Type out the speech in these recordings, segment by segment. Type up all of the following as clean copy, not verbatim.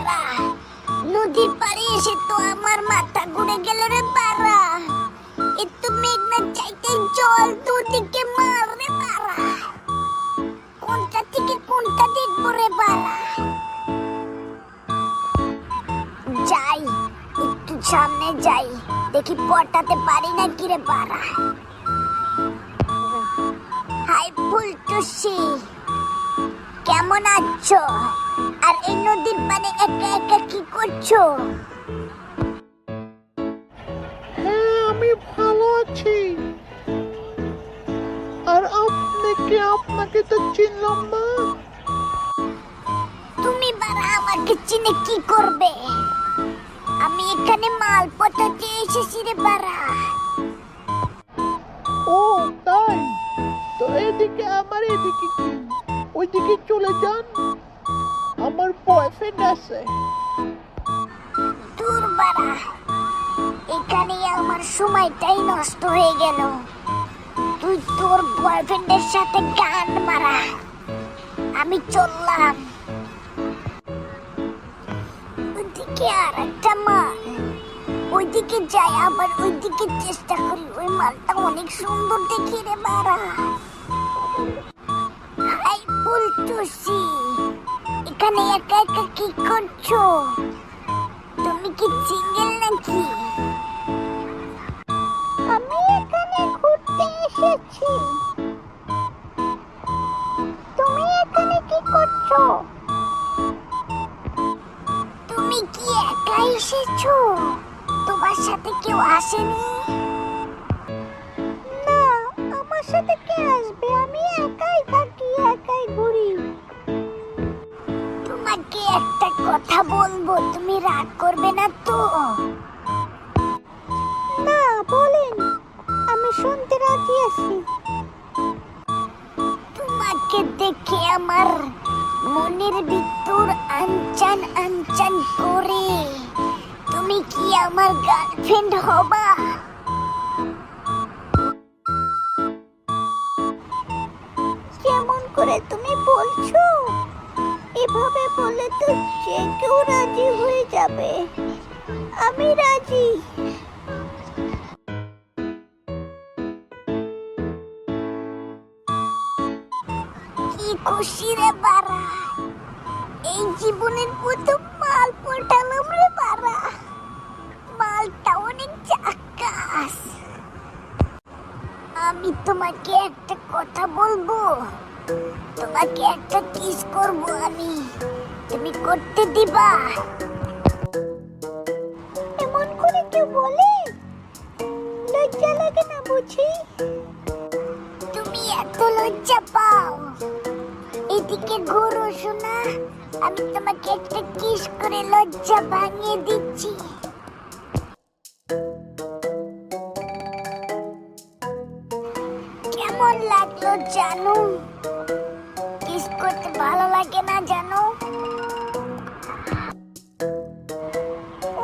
বাড়া, নদীর পাড়ে এসে তো আমার মাথা ঘুরে গেল রে বাড়া। এত মেঘনা চাইতে জল দুদিকে মার রে বাড়া। কোনটা থেকে কোনটা দেখবো রে বাড়া। যাই একটু সামনে যাই, দেখি পটাতে পারি না কি রে বাড়া। হাই ফুলটুসি, কেমন আছো? আর এই নদীর পাড়ে একা একা কি করছো? হ্যাঁ, আমি ভালো আছি। আর আপনি কে? আপনাকে তো চিনলাম না। তুমি বাড়া আমাকে চিনে কি করবে? আমি এখানে মাল পটাতে এসেছি রে বাড়া। ও তাই? তো এদিকে আমার এদিকে কি? ওইদিকে চলে যান, আমার বয়ফ্রেন্ড আছে। দূর বাড়া, এখানে আমার সময়টাই নষ্ট হয়ে গেল। তুই তোর বয়ফ্রেন্ডের সাথে গান মারা, আমি চললাম। ওইদিকে আর একটা মাল, ওইদিকে যাই, আবার ওইদিকে চেষ্টা করি। ওই মালটা অনেক সুন্দর দেখি রে বাড়া। হাই ফুলটুসি, এখানে একা একা কি করছো? তুমি কি সিঙ্গেল নাকি? আমি এখানে ঘুরতে এসেছি। তুমি এখানে কি করছো? তুমি কি একা এসেছো? তোমার সাথে কেউ আসেনি? না, আমার সাথে কে আসবে? আমি একাই থাকি, একাই ঘুরি। তোমাকে একটা কথা বলবো, তুমি রাগ করবে না তো? না, বলেন, আমি শুনতে রাজি আছি। তোমাকে দেখে আমার মনের ভিতর আনচান আনচান করে। তুমি কি আমার গার্লফ্রেন্ড হবা? কেমন করে তুমি বলছো? এভাবে বলে তো যে কেউ রাজি হয়ে যাবে। আমি রাজি। কি খুশি রে বাড়া, এই জীবনের প্রথম মাল পটালাম রে বাড়া। মালটা অনেক জাক্কাস। আমি তোমাকে একটা কথা বলবো, তোমাকে একটা কিস করব আমি, তুমি করতে দিবা? এমন করে কেউ বলে? লজ্জা লাগে না বুঝি? তুমি এত লজ্জা পাও? এদিকে ঘোরো শোনা, আমি তোমাকে একটা কিস করে লজ্জা ভাঙিয়ে দিচ্ছি। কেমন লাগলো জানো? কিস করতে ভালো লাগে না জানো?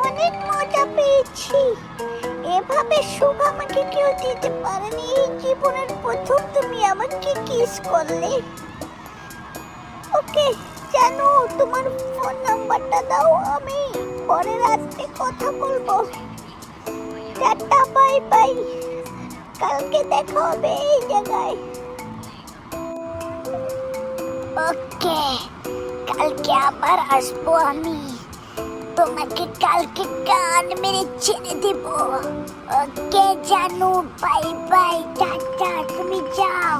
অনেক মজা পেয়েছি। এভাবে সুখ আমাকে কেউ দিতে পারেনি। এই জীবনের প্রথম তুমি আমাকে কিস করলে। ওকে, জানো, তোমার ফোন নাম্বারটা দাও, আমি পরে রাতে কথা বলবো। Tata, bye bye. কালকে দেখা হবে এই জায়গায়। ওকে, কালকে আবার আসবো আমি। তোমাকে কালকে কান মেরে ছেড়ে দেব। ওকে জানু, বাই বাই, টাটা, তুমি যাও।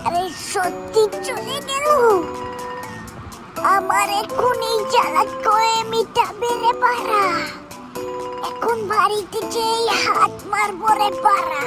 আরে সত্যি চলে গেল? আমার এখন এই জ্বালা করে মিটাবে রে পারা। এখন বাড়িতে যেই হাত মারবো রে পারা।